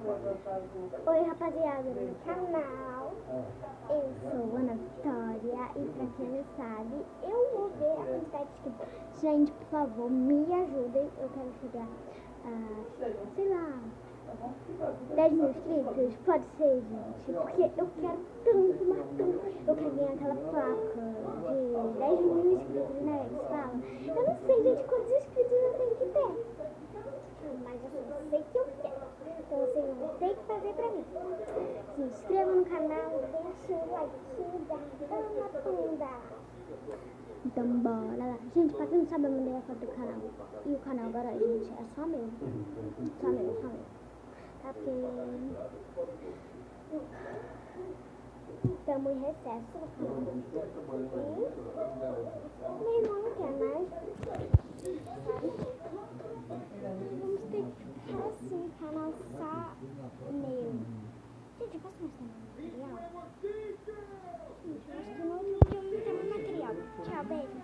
Oi, rapaziada, no meu canal. Eu sou Ana Vitória e pra quem não sabe, eu vou ver a quantidade de inscritos. Gente, por favor, me ajudem. Eu quero chegar a, sei lá, 10 mil inscritos. Pode ser, gente, porque eu quero tanto, mas tanto. Eu quero ganhar aquela placa de 10 mil inscritos, né? Eles falam. Eu não sei, gente, quantos inscritos eu tenho que ter. Mas eu só sei que eu quero. Então vocês vão ter que fazer pra mim. Se inscreva no canal, deixa o like da Panda. Então bora lá. Gente, pra quem não sabe, eu mandei a foto do canal. E o canal agora, gente, é só meu. Só meu, só meu. Tá? Porque estamos em recesso no canal. E meu irmão não quer mais. Vamos ter que ficar assim, canal só meu. Gente, eu posso mostrar meu material? Gente, eu acho que no outro vídeo eu mostrei meu material. Tchau, beijo.